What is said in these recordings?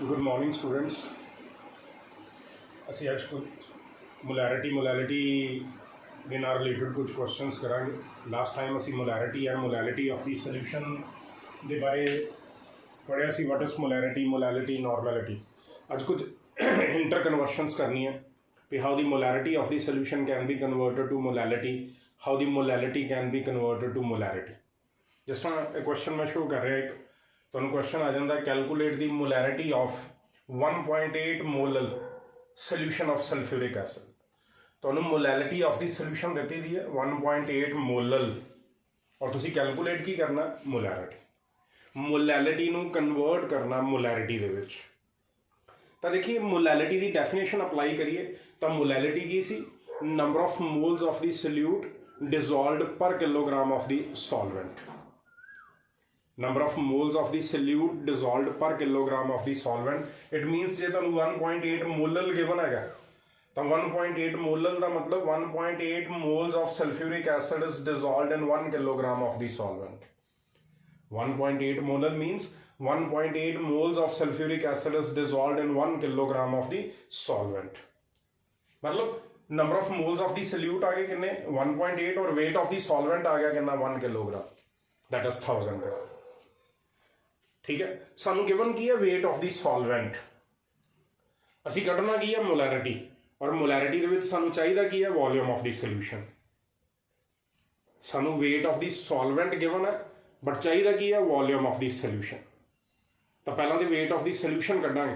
Good morning students. ਅਸੀਂ ਅੱਜ ਕੁਝ मोलैरिटी ਦੇ ਨਾਲ ਰਿਲੇਟਡ ਕੁਝ ਕੁਐਸਚਨਸ ਕਰਾਂਗੇ। ਲਾਸਟ ਟਾਈਮ ਅਸੀਂ molarity and molarity of the solution ਦੇ ਬਾਰੇ ਪੜ੍ਹਿਆ ਸੀ। What is molarity normality. ਅੱਜ ਕੁਝ इंटर कन्वर्शनस करनी है कि how the molarity of the solution can be converted to molality, how the molality can be converted to molarity. जिस तरह एक क्वेश्चन मैं शो कर रहा एक तो क्वेश्चन आ जाता है calculate the molarity of 1.8 molal solution of sulphuric acid. तो मोलैलिटी ऑफ दी सोल्यूशन देती दी है 1.8 मोलल और तुसी कैलकुलेट की करना मोलैलिटी नू कन्वर्ट करना मोलैरिटी दे विच। तो देखिए मोलैलिटी की डेफिनेशन अप्लाई करिए तो मोलैलिटी की सी number of moles of the solute dissolved per kilogram of the solvent. Number of moles of the solute dissolved per kilogram of the solvent. It means जे तुहानू 1.8 molal given है तो 1.8 molal का मतलब 1.8 moles of sulphuric acid is dissolved in 1 kilogram of the solvent. 1.8 molal means 1.8 moles of sulfuric acid is dissolved in 1 kilogram of the solvent। मतलब number of moles of the solute आ गए कितने 1.8 और weight of the solvent आ गया कितना 1 kilogram, that is 1000 ग्राम। ठीक है, सानू given की है weight of the solvent, असी कढ़ना की है molarity और molarity दे विच सानू चाहिदा की है volume of the solution। सानू weight of the solvent given है बट चाहिदा की है volume of the solution। तो पहला तो वेट ऑफ द सोल्यूशन कढ़ांगे।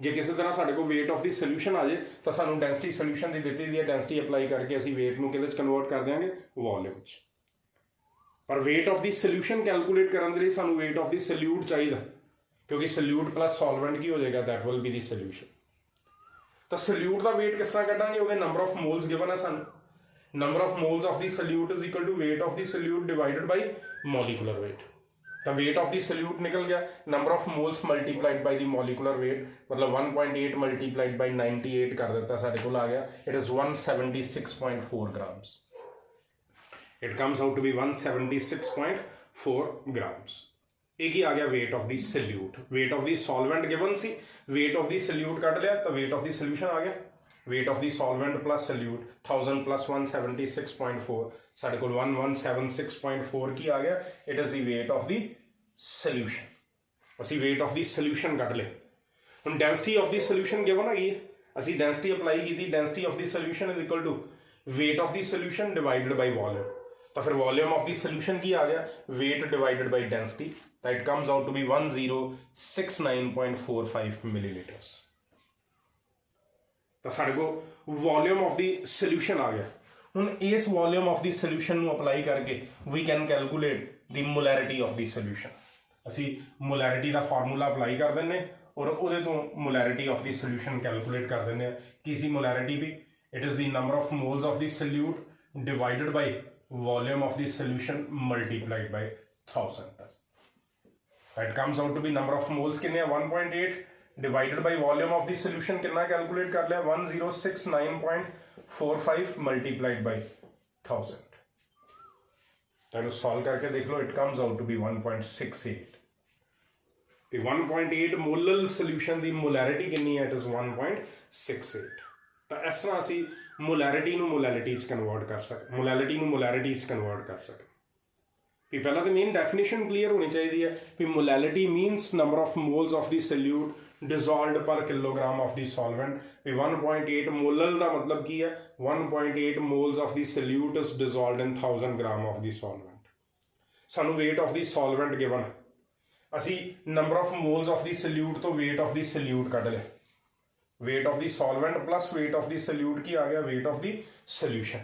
जे किसी तरह साढ़े को वेट ऑफ द सोल्यूशन आ जाए तो सानू डेंसिटी सोल्यूशन की दी है, डेंसिटी अप्लाई करके असी वेट नूं किहदे च कन्वर्ट कर देंगे वॉल्यूम च। पर wait of the solution calculate करने के लिए सानू वेट ऑफ द सल्यूट चाहिए क्योंकि सल्यूट प्लस सॉल्वेंट की हो जाएगा, that will be the solution. तो सल्यूट का वेट किस तरह कढ़ांगे, वो नंबर ऑफ मोल्स गिवन है सानू। Number of moles of the solute is equal to weight of the solute divided by molecular weight. तो वेट ऑफ द सल्यूट निकल गया, number of moles multiplied by the molecular weight, मतलब 1.8 multiplied by 98 कर देता साढ़े को आ गया। It is 176.4 grams. It comes out to be 176.4 grams. एक ही आ गया weight of the solute. Weight of the solvent given सी, वेट ऑफ द सल्यूट कट लिया तो वेट ऑफ द सोल्यूशन आ गया। Weight of the solvent plus solute 1000 प्लस 176.4 साढ़े को 1176.4 की आ गया। It is the weight of the solution. असी weight of the solution cut ले। हम density of the solution given है, असी डेंसिटी अप्लाई की थी। Density of the solution is equal to weight of the solution divided by volume. तो फिर volume of the solution की आ गया वेट डिवाइडेड बाई डेंसिटी, तो it comes out to be 1069.45 millilitres. तो साढ़े को वॉल्यूम ऑफ द सोल्यूशन आ गया। हुण इस वॉल्यूम ऑफ द सोल्यूशन नूं अप्लाई करके we can calculate the molarity of the solution. असी मोलैरिटी का फार्मूला अप्लाई कर देंगे और उहदे तो molarity of the solution calculate कर देंगे। की सी मोलैरिटी भी, it is the number of moles of the solute divided by volume of the solution multiplied by 1000। It comes out to be number of moles कितने 1.8 divided by volume of the solution कितना calculate कर लिया 1069.45 multiplied by 1000। तो solve करके देख लो, it comes out to be 1.68। 1.8 molal solution की molarity कितनी है, इट इज 1.68। तो इस तरह असी मोलैरिटी नूं मोलैलिटी च कन्वर्ट कर सकते, मोलैलिटी नूं मोलैरिटी च कन्वर्ट कर सकते। भी पहला तो मेन डेफिनेशन क्लीयर होनी चाहिए है कि molality means number of moles of the solute dissolved per kilogram of the solvent. 1.8 molal का मतलब की है 1.8 moles of the solute is dissolved in 1000 gram of the solvent. सानू weight of the solvent given, असी number of moles of the solute तो weight of the solute कट लिया। Weight of the solvent plus weight of the solute की आ गया weight of the solution.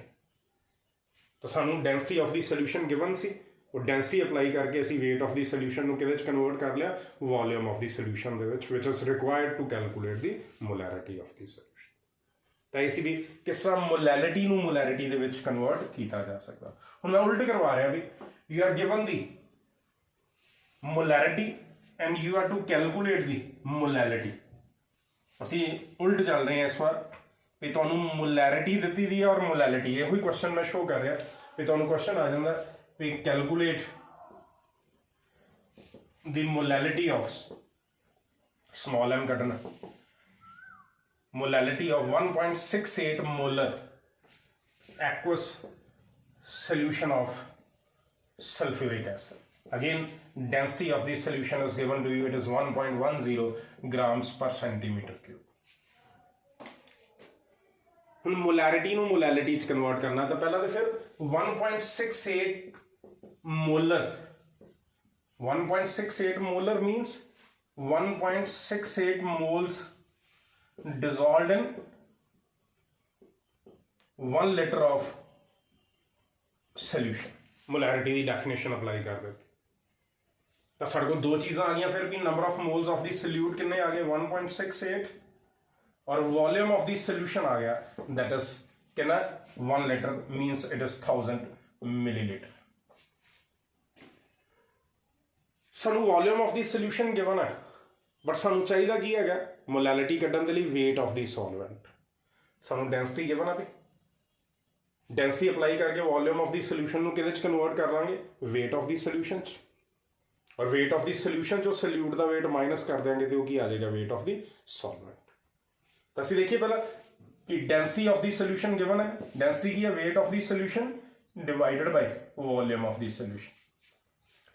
तो सानू density of the solution given सी और डेंसिटी अप्लाई करके असी वेट ऑफ द सोल्यूशन नूं किहदे च कन्वर्ट कर लिया वॉल्यूम ऑफ द सोल्यूशन दे which is required to calculate the molarity of the solution. तो इसी भी किस तरह मोलैलिटी नूं मोलैरिटी दे विच कन्वर्ट किया जा सकता। हुण मैं उल्ट करवा रहा भी, you are given the molarity and you are to calculate the molality. असी उल्ट चल रहे हैं इस बार भी, तुहानूं मोलैरिटी दी दी है और मोलैलिटी, यही क्वेश्चन मैं शो कर रहा भी। तुहानूं क्वेश्चन आ जाता भी calculate the molality of small m कटना, molality of 1.68 molar aqueous solution of sulfuric acid. Again, density of the solution is given to you. It is 1.10 grams per centimeter cube. ਹੁਣ molarity ਨੂੰ molality ਚ convert ਕਰਨਾ ਤਾਂ ਪਹਿਲਾਂ ਤਾਂ ਫਿਰ 1.68 molar 1.68 molar means 1.68 moles dissolved in 1 liter of solution. Molarity की definition apply कर दे तो साढ़े को दो चीज़ां आ गई फिर कि number of moles of the solute कितने आ गए 1.68 और वॉल्यूम ऑफ द सॉल्यूशन आ गया दैट इज कितना 1 litre means it is 1000 millilitre. सानू volume of the solution given है बट सानू चाहिए की है मोलैलिटी कड्ढण दे लई वेट ऑफ द सॉल्वेंट. सानू डेंसिटी गिवन है भी डेंसिटी अप्लाई करके वॉल्यूम ऑफ द सॉल्यूशन ਨੂੰ ਕਿਹਦੇ ਚ ਕਨਵਰਟ ਕਰ ਲਾਂਗੇ वेट ऑफ द सॉल्यूशन ਚ और वेट ऑफ द सॉल्यूशन जो सल्यूट का वेट माइनस कर देंगे तो की आ जाएगा वेट ऑफ द सॉल्वेंट. तो असं देखिए पहला कि density of the solution given है डेंसिटी की है wait of the solution divided by volume of the solution.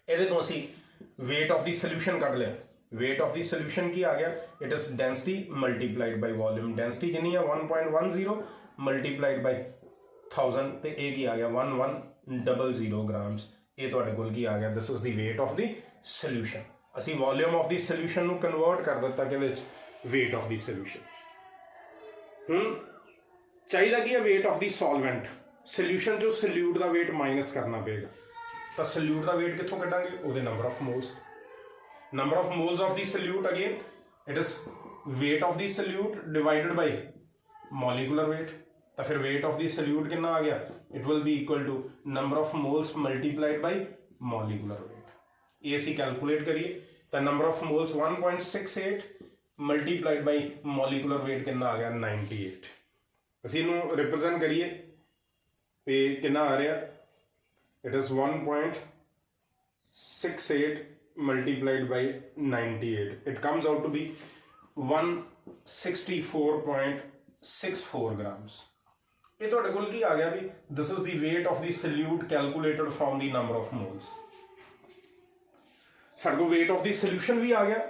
ਇਹਦੇ ਤੋਂ ਅਸੀਂ वेट ऑफ द सॉल्यूशन ਕੱਢ ਲਿਆ वेट ऑफ द सॉल्यूशन की आ गया it is density multiplied by volume. Density कितनी है 1.10 मल्टीप्लाइड बाय 1000 ਤੇ ਇਹ ਕੀ ਆ ਗਿਆ 1100 ग्राम्स. ਇਹ ਤੁਹਾਡੇ ਕੋਲ ਕੀ ਆ ਗਿਆ ਦਿਸ is the weight of the solution. ਅਸੀਂ वॉल्यूम ऑफ the solution ਨੂੰ ਕਨਵਰਟ ਕਰ ਦਿੱਤਾ ਕਿਹਦੇ ਵਿੱਚ weight of the solution. ਹੁਣ ਚਾਹੀਦਾ ਕੀ ਹੈ weight of the solvent. Solution ਚੋਂ ਸੋਲਿਊਟ ਦਾ weight ਮਾਈਨਸ ਕਰਨਾ ਪਏਗਾ ਤਾਂ ਸੋਲਿਊਟ ਦਾ weight ਕਿੱਥੋਂ ਕੱਢਾਂਗੇ ਉਹਦੇ number of moles. Number of moles of the solute again it is weight of the solute divided by molecular weight. तो फिर वेट ऑफ द सल्यूट कितना आ गया it will be equal to number of moles multiplied by molecular weight. ये सी calculate करिए तो number of moles 1.68 multiplied by molecular weight कितना आ गया 98. ਅਸੀਂ ਇਹਨੂੰ रिप्रेजेंट करिए ਤੇ ਕਿੰਨਾ ਆ ਰਿਹਾ it is 1.68 multiplied by 98 it comes out to be 164.64 grams. ਇਹ ਤੁਹਾਡੇ ਕੋਲ ਕੀ ਆ ਗਿਆ ਵੀ this is the weight of the solute calculated from the number of moles. ਸਾਡੇ ਕੋਲ weight of the solution ਵੀ ਆ ਗਿਆ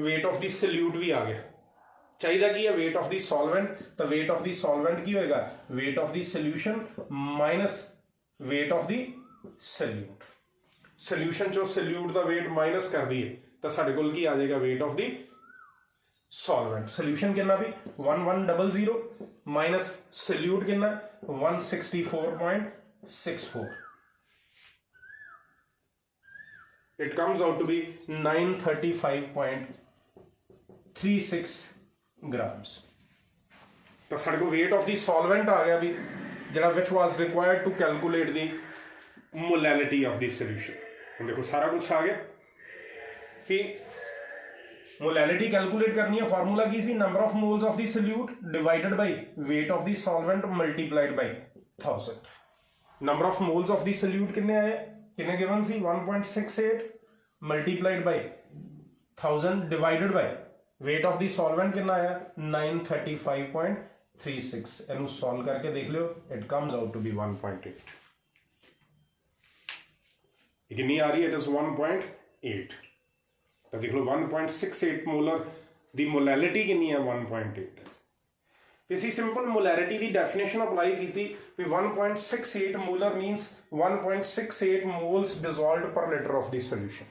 weight of the solute ਵੀ ਆ ਗਿਆ. ਚਾਹੀਦਾ ਕੀ ਹੈ weight of the solvent ਤਾਂ weight of the solvent ਕੀ ਹੋਏਗਾ weight of the solution minus weight of the solute. solution ਚੋਂ solute ਦਾ weight minus ਕਰ ਦਈਏ ਤਾਂ ਸਾਡੇ ਕੋਲ ਕੀ ਆ ਜਾਏਗਾ weight of the solvent. solution कितना भी 1100 minus solute कितना 164.64. it comes out to be 935.36 grams. तो साढ़े को weight of the solvent आ गया भी जरा which was required to calculate the molality of the solution. देखो सारा कुछ आ गया कि मोलैलिटी कैलकुलेट करनी है फार्मूला की सी number of moles of the solute divided by weight of the solvent multiplied by 1000. Number of moles of the solute कितने आए कितने गिवन सी 1.68 multiplied by 1000 divided by weight of the solvent कितना आया 935.36. इनू सॉल्व करके देख लो it comes out to be 1.8. कितनी आ रही है इट इज 1.8. तो देख लो 1.68 मोलर दी मोलैलिटी कितनी है 1.8. इसी सिंपल मोलैरिटी की डेफिनेशन अप्लाई की थी 1.68 molar means 1.68 moles dissolved per litre of the solution.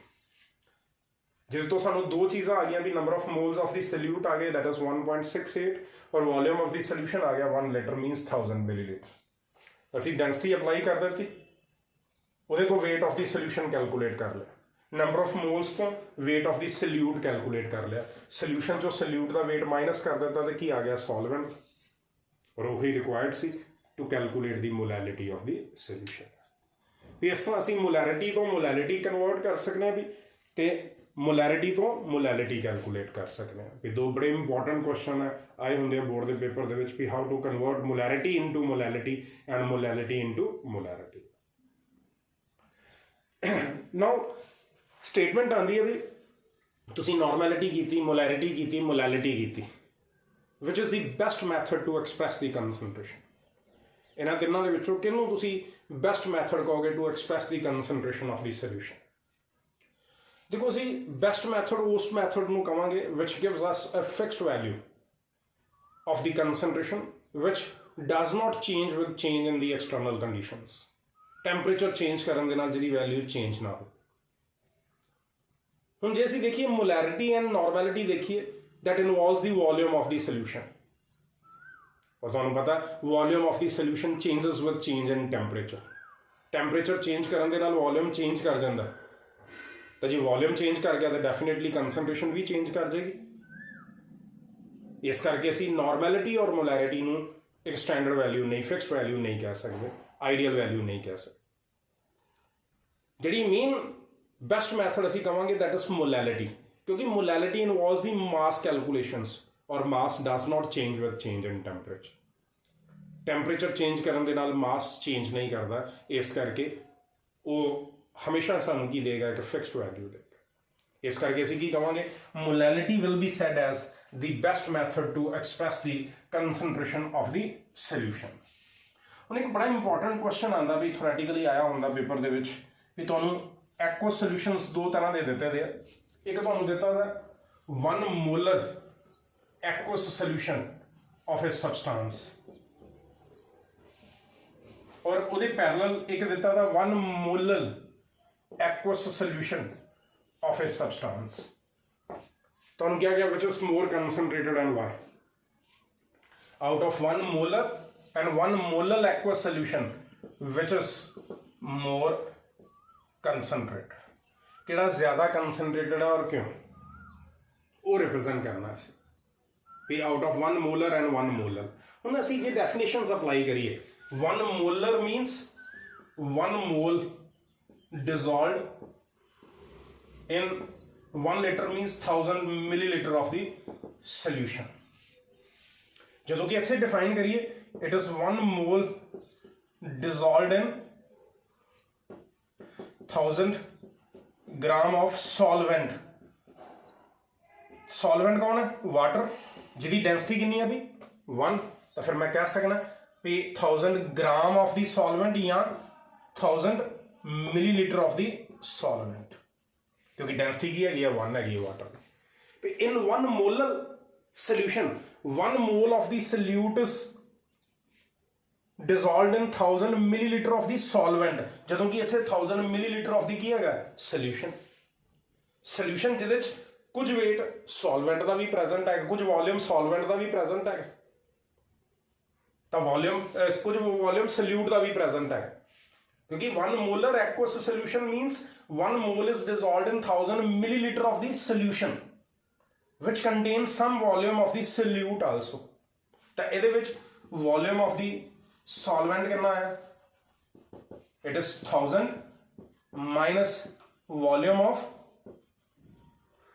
जिस तो सानू दो चीज़ां आ गई भी number of moles of the solute आ गए दैट इज 1.68 और वॉल्यूम ऑफ द सॉल्यूशन आ गया 1 लीटर मींस 1000 मिलीलीटर. ਅਸੀਂ डेंसिटी अप्लाई कर ਦਿੱਤੀ ਉਹਦੇ ਤੋਂ weight of the solution calculate कर लिया नंबर ऑफ मोल्स तो weight of the salute calculate कर लिया सॉल्यूशन जो सल्यूट का वेट माइनस कर दिता तो की आ गया सॉल्वेंट और वही रिक्वायर्ड सी to calculate the molality of the solution. तो इस तरह असीं मोलैरिटी तो मोलैलिटी कन्वर्ट कर सकते हैं भी तो मोलैरिटी तो मोलैलिटी कैलकुलेट कर सकते हैं भी. दो बड़े इंपॉर्टेंट क्वेश्चन है आए होंगे बोर्ड के पेपर के भी how to convert molarity into molality and molality into molarity. Now statement आती है भी ਤੁਸੀਂ ਨੋਰਮੈਲਿਟੀ ਕੀਤੀ, ਮੋਲੈਰਿਟੀ ਕੀਤੀ, ਮੋਲੈਲਿਟੀ ਕੀਤੀ, which is the best method to express the concentration. ਇਹਨਾਂ ਤਿੰਨਾਂ ਦੇ ਵਿੱਚੋਂ ਕਿਹਨੂੰ ਤੁਸੀਂ ਬੈਸਟ ਮੈਥਡ ਕਹੋਗੇ to express the concentration of the solution? ਦੇਖੋ ਅਸੀਂ ਬੈਸਟ ਮੈਥਡ ਉਸ ਮੈਥਡ ਨੂੰ ਕਹਾਂਗੇ which gives us a fixed value of the concentration which does not change with change in the external conditions. Temperature change ਕਰਨ ਦੇ ਨਾਲ ਜਿਹਦੀ value change ਨਾ ਹੋ। ਹੁਣ ਜੇ ਅਸੀਂ ਦੇਖੀਏ ਮੋਲੈਰਿਟੀ ਐਂਡ ਨੋਰਮੈਲਿਟੀ ਦੇਖੀਏ, that involves the volume of the solution, और तुहानू पता volume of the solution changes with change in temperature. Temperature change करने दे नाल वॉल्यूम चेंज कर जाता, तो जी वॉल्यूम चेंज कर गया तो डेफिनेटली कंसनट्रेशन भी चेंज कर जाएगी। इस करके असीं नॉर्मैलिटी और मोलैरिटी नू एक स्टैंडर्ड वैल्यू नहीं, फिक्सड वैल्यू नहीं कह सकते, आइडियल वैल्यू नहीं कह सकते। जिहड़ी मेन बेस्ट मैथड असीं कहांगे दैट इज मोलैलिटी, क्योंकि molality involves the mass calculations और mass does not change with change in temperature. Temperature change करने दे नाल मास चेंज नहीं करता, इस करके वो हमेशा सानू की देगा एक फिक्स्ड वैल्यू देगा। इस करके असीं की कहांगे molality will be said as the best method to express the concentration of the solution. हुण एक बड़ा इंपॉर्टेंट क्वेश्चन आंदा भी थोरैटिकली आया हुंदा पेपर दे विच भी तुहानू एक्वस सोल्यूशंस दो तरह दे दित्ते दे। एक तुहानू दिता है 1 molar aqueous solution of a substance, और उहदे पैरेलल एक दिता है 1 molar aqueous solution of a substance. तुहानू क्या गया which is more concentrated and why? Out of 1 molar and 1 molar aqueous solution which is more concentrated, किहड़ा ज्यादा कंसनट्रेटेड है और क्यों, वो रिप्रेजेंट करना है भी out of 1 molar and 1 molar. हुण असीं जे डेफिनेशंस अप्लाई करिए, 1 molar मीनस 1 mole dissolve in 1 litre मीनस 1000 millilitre of the solution. जदों कि इत्थे डिफाइन करिए it is 1 mole dissolve in 1000 gram of solvent. Solvent कौन है? वाटर, जिहदी डेंसिटी कितनी है भी 1, तो फिर मैं कह सकना भी 1000 ग्राम ऑफ द सॉल्वेंट या 1000 मिलीलीटर ऑफ द सॉल्वेंट, क्योंकि डेंसिटी की है 1 है water. In 1 molar solution 1 mole of the solute is dissolved in 1000 millilitre of the solvent, जदों कि इत्थे 1000 मिलीलीटर ऑफ दी की है सोल्यूशन। सोल्यूशन जिहदे च कुछ वेट सॉल्वेंट का भी प्रेजेंट है, कुछ वॉल्यूम सॉल्वेंट का भी प्रेजेंट है, तो वॉल्यूम कुछ वॉल्यूम सोल्यूट का भी प्रेजेंट है, क्योंकि 1 molar aqueous solution means 1 mole is dissolved in 1000 millilitre of the solution which contain some volume of the solute also. तो इहदे which volume of the solvent कितना है? It is 1000 minus volume of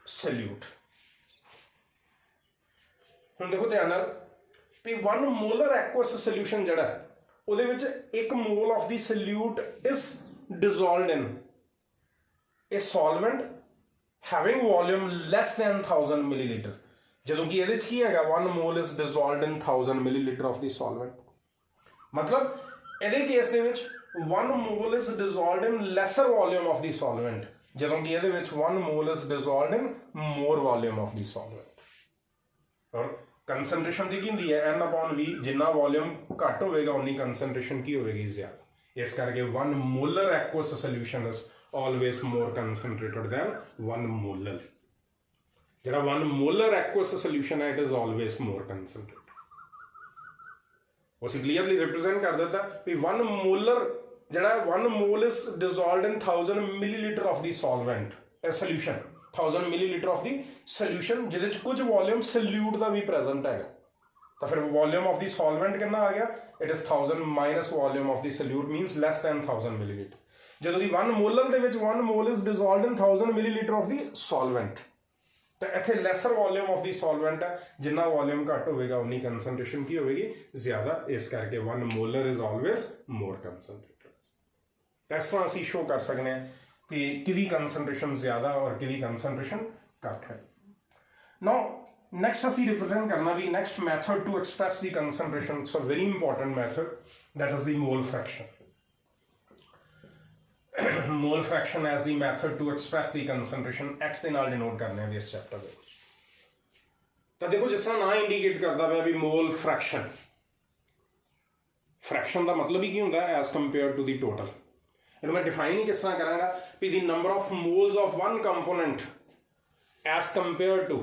solute. हुण देखो ध्यान नाल भी 1 molar aqueous solution जिहड़ा उहदे विच 1 mole of the solute is dissolved in a solvent having volume less than 1000 millilitre, जदों कि इहदे च की हैगा 1 mole is dissolved in 1000 millilitre of the solvent. मतलब इहदे केस दे विच 1 mole is dissolved in lesser volume of the solvent, जदों कि इहदे विच 1 mole is dissolved in more volume of the solvent. और कंसनट्रेशन की हुंदी है n/v, जिन्ना वॉल्यूम घट होगा उन्नी कंसनट्रेशन की होगी ज्यादा। इस करके 1 molar aqueous solution is always more concentrated than 1 molar. जिहड़ा 1 मोलर एक्वस सोल्यूशन है it is always more concentrated. उसे क्लियरली रिप्रेजेंट कर देता कि 1 मोलर जिहड़ा 1 mole is dissolved in 1000 millilitre of the solvent solution, 1000 millilitre of the solution जिहदे च कुछ वॉल्यूम सोल्यूट का भी प्रेजेंट है। तो फिर वॉल्यूम ऑफ द सॉल्वेंट कितना आ गया? It is 1000 minus volume of the solute means less than 1000 millilitre. जदों कि 1 मोलर दे विच 1 mole is dissolved in 1000 millilitre of the solvent, तो इत्थे lesser volume of the solvent है, जिन्ना वॉल्यूम घट होगा उन्नी कंसनट्रेशन की होगी ज्यादा। इस करके 1 molar is always more concentrated. इस तरह असीं शो कर सकते हैं कि किहदी कंसनट्रेशन ज्यादा और किहदी कंसनट्रेशन घट है। नाउ नेक्स्ट असी रिप्रेजेंट करना भी next method to express the concentration, it's a very important method, that is the mole fraction. Mole fraction as the method to express the concentration X के नाल denote करने हैं इस चैप्टर में। तो देखो जिस तरह ना इंडिकेट करता पाया भी मोल फ्रैक्शन, फ्रैक्शन का मतलब ही की होंगे as compare to the total. इन्हें मैं डिफाइन ही किस तरह करांगा भी the number of moles of one component as compare to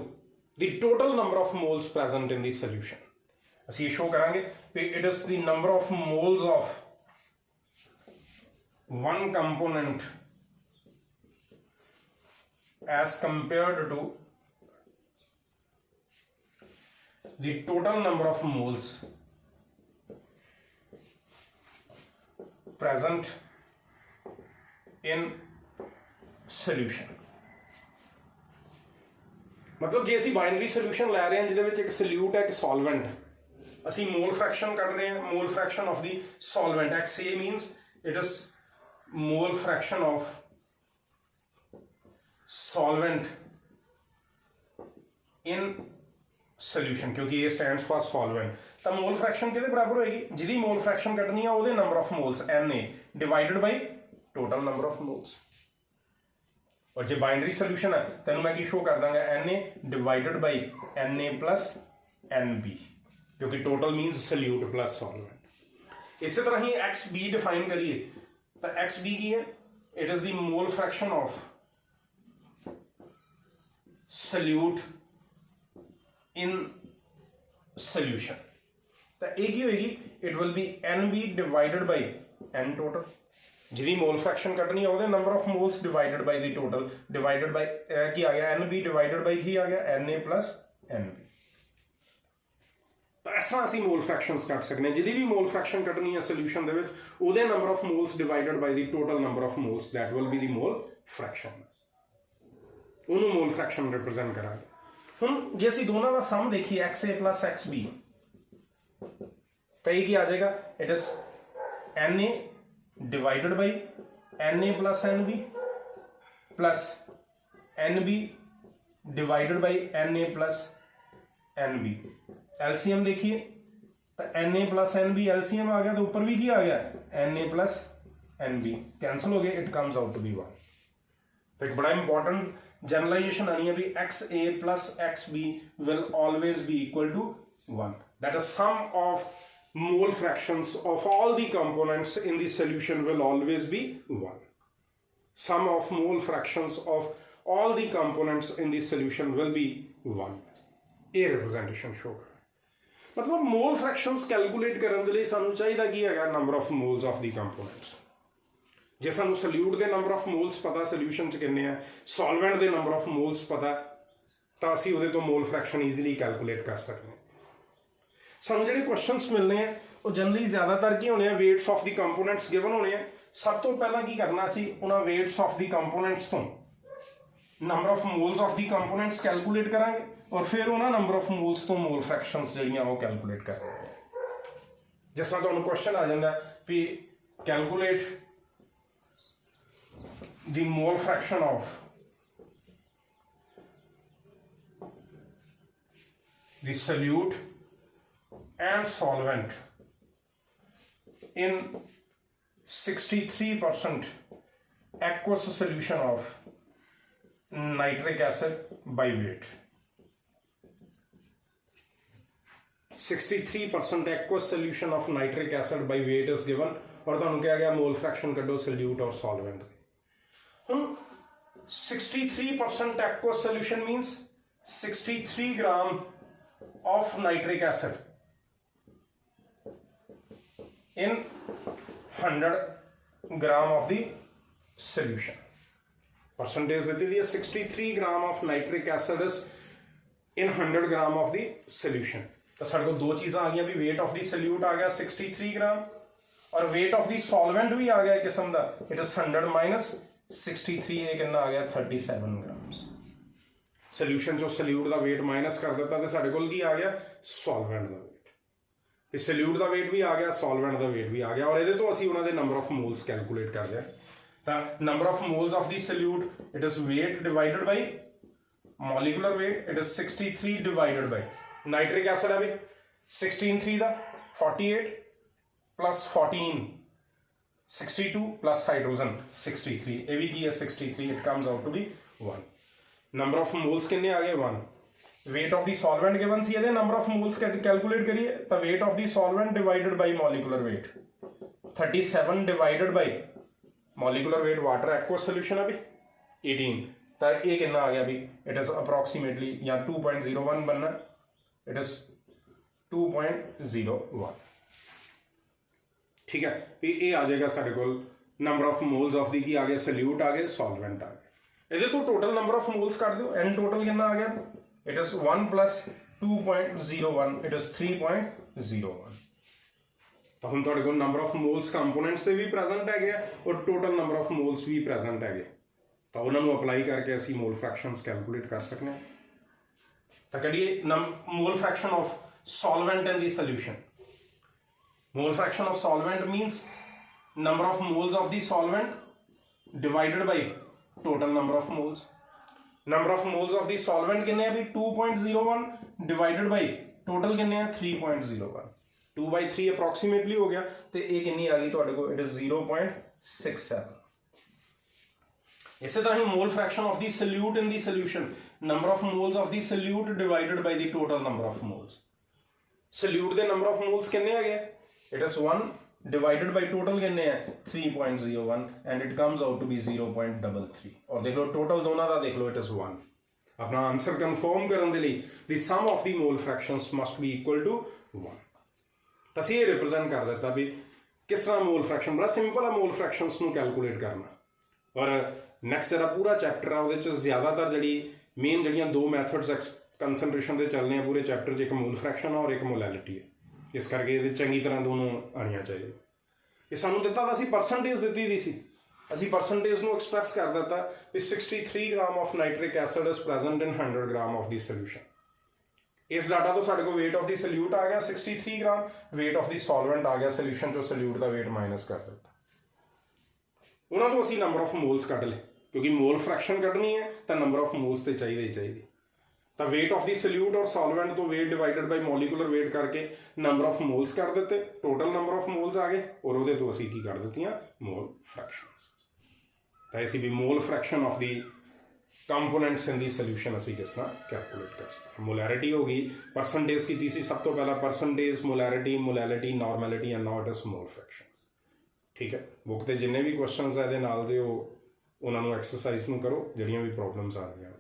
the total number of moles present in the solution. असी ये शो करांगे भी it is the number of moles of one component as compared to the total number of moles present in solution। मतलब जे असी binary solution लै रहे हैं जिहदे एक सल्यूट है एक सॉल्वेंट, असी मोल फ्रैक्शन कढ रहे हैं, मोल fraction of the solvent x A मीनस it is mole fraction of solvent in solution, क्योंकि ये स्टैंड्स फॉर सॉल्वेंट। तो मोल फ्रैक्शन किहदे बराबर होएगी, जिहदी मोल फ्रैक्शन कढनी है उहदे number of moles Na divided by total number of moles. और जो binary solution है तेन मैं की शो कर दांगा Na divided by Na plus Nb, क्योंकि total minus solute plus solvent. इसी तरह ही Xb डिफाइन करिए तो Xb की है it is the mole fraction of solute in solution. तो एक ही होगी it will be Nb divided by N total, जिहदी मोल फ्रैक्शन कटनी है उहदे number of moles divided by the total divided by की आ गया Nb डिवाइडेड बाई की आ गया Na प्लस Nb। तो इस तरह असीं मोल फ्रैक्शंस कट सकते हैं, जिहदी भी मोल फ्रैक्शन कटनी है सोल्यूशन दे विच उहदे number of moles divided by the total number of moles that will be the mole fraction. उन्होंने मोल फ्रैक्शन रिप्रेजेंट करांगे। हम जे असीं दोनों का सम देखिए एक्स ए प्लस एक्स बी तो ये आ जाएगा it is Na divided by Na plus Nb plus Nb divided by Na plus Nb। LCM देखिए तो Na प्लस Nb एलसीएम आ गया तो ऊपर भी आ गया Na प्लस Nb कैंसिल हो गया, it comes out to be 1। तो एक बड़ा इंपॉर्टेंट जनरलाइजेशन आनी है भी XA plus XB will always be equal to 1. That is sum of mole fractions of all the components in the solution will always be 1. Sum of mole fractions of all the components in the solution will be 1. A representation show कर मतलब mole fractions calculate करने के लिए सानू चाहिए कि है number of moles of the components। जे सानू सल्यूट के नंबर ऑफ मोल्स पता सोल्यूशन च किन्ने हैं, सॉल्वेंट के नंबर ऑफ मोल्स पता तो असीं उहदे तो मोल फ्रैक्शन ईजीली कैलकुलेट कर सकते हैं। सानू जिहड़े क्वेश्चनस मिलने हैं वो जनरली ज़्यादातर की होने हैं weights of the components given होने हैं। सब तो पहला की करना असीं उन्हां वेट्स ऑफ द कंपोनेंट्स तो number of moles of the components calculate करांगे और फिर उन्हां नंबर ऑफ मोल्स तो मोल फ्रैक्शनस जिहड़ियां वो कैलकुलेट करांगे। जिस तरह तुहानूं क्वेश्चन आ जांदा भी calculate the mole fraction of the solute and solvent in 63% aqueous solution of nitric acid by weight। 63% aqueous solution of nitric acid by weight is given और तुहानूं कहा गया मोल फ्रैक्शन कड्डो सल्यूट और solvent. 63% aqueous solution means 63 gram of nitric acid in 100 gram of the solution। Percentage देती है 63 gram of nitric acid is in 100 gram of the solution। तो साढ़े को दो चीज़ां आ गई, वेट ऑफ द सल्यूट आ गया 63 ग्राम और वेट ऑफ द सॉल्वेंट भी आ गया किस्म का, इट इज 100 माइनस 63 ये कितना आ गया 37 ग्राम्स। सोल्यूशन चो सल्यूट का वेट माइनस कर दिता तो साढ़े कोल की आ गया सॉल्वेंट का वेट। तो सल्यूट का वेट भी आ गया, सॉल्वेंट का वेट भी आ गया और ये तो असीं उन्होंने नंबर ऑफ मोल्स कैलकुलेट कर लिया। तो number of moles of the salute it is wait divided by molecular weight, it is 63 divided by nitric acid है भी 16 3 ਦਾ 48 plus 14 62 plus hydrogen 63 ਇਹ ਵੀ ਕੀ ਹੈ 63 it comes out to be 1 number of moles किन्ने आ गए 1 weight of the solvent given ਸੀ ਇਹਦੇ number of moles calculate करिए तो weight of the solvent divided by molecular weight 37 divided by molecular weight water aqueous solution है भी 18 तो ये कितना आ गया भी it is approximately या 2.01 बनना it is 2.01 ठीक है भी ये आ जाएगा साढ़े को number of moles of the की आ गए सल्यूट आ गए सॉल्वेंट आ गए ये तो टोटल नंबर ऑफ मोल्स कर दो एन टोटल कितना आ गया it is 1 plus 2.01 it is 3.01 तो हम थोड़े को नंबर ऑफ मोल्स कंपोनेंट्स से भी प्रेजेंट है गया और टोटल नंबर ऑफ मोल्स भी प्रेजेंट है गया तो उन्होंने अप्लाई करके असी मोल फ्रैक्शंस कैलकुलेट कर सकते हैं तो करिए मोल fraction of solvent in the solution mole fraction of solvent means number of moles of the solvent divided by total number of moles. Number of moles of the solvent कितने हैं 2.01 divided by total कितने हैं 3.01 2 by 3 approximately हो गया तो ये कितनी आ गई तो को it is 0.67 इसी तरह ही mole fraction of the solute in the solution number of moles of the solute divided by the total number of moles. Solute के number of moles कितने आ गए it is 1 divided by total कितने हैं 3.01 and it comes out to be 0.33 और देख लो total दोनों का देख लो it is 1 अपना आंसर कंफर्म करने के लिए the sum of the mole fractions must be equal to 1 तो ये रिप्रेजेंट कर देता भी किस तरह मोल फ्रैक्शन बड़ा सिंपल है मोल फ्रैक्शंस ਨੂੰ कैलकुलेट करना और नेक्स्ट जरा पूरा चैप्टर है ਉਹਦੇ ਚ ਜ਼ਿਆਦਾਤਰ ਜਿਹੜੀ ਮੇਨ ਜਿਹੜੀਆਂ ਦੋ ਮੈਥਡਸ ਕੰਸੈਂਟ੍ਰੇਸ਼ਨ ਦੇ ਚੱਲਨੇ ਆ ਪੂਰੇ ਚੈਪਟਰ 'ਚ ਇੱਕ ਮੋਲ ਫ੍ਰੈਕਸ਼ਨ ਔਰ ਇੱਕ ਮੋਲੈਲਿਟੀ ਹੈ इस करके ये चंगी तरह दोनों आनिया चाहिए ये सानू दिता था असी परसेंटेज दी थी सी असी परसेंटेज नु एक्सप्रेस कर देता कि 63 gram of nitric acid is present in 100 gram of the solution इस डाटा तो साडे को वेट ऑफ द सॉल्यूट आ गया 63 gram weight of the solvent आ गया सॉल्यूशन चो सॉल्यूट का वेट माइनस कर देता उन्होंने तो असी नंबर ऑफ मोल्स कट ले क्योंकि मोल फ्रैक्शन कटनी है तो नंबर ऑफ मोल्स तो चाहिए ही चाहिए तो वेट ऑफ द सॉल्यूट और सॉल्वेंट तो weight divided by molecular wait करके नंबर ऑफ मोल्स कर देते टोटल नंबर ऑफ मोल्स आ गए और वो तो असी की कर देती मोल फ्रैक्शंस तो ऐसी भी मोल fraction of the components in the solution असी किस तरह कैलकुलेट कर सकते हैं मोलैरिटी होगी परसेंटेज की तीसरी सब तो पहला percentage molarity molality normality and not is mole fractions ठीक है बुक के जिन्ने भी क्वेश्चन है उन्होंने एक्सरसाइज में करो जड़ियाँ भी प्रॉब्लम्स आ रही हैं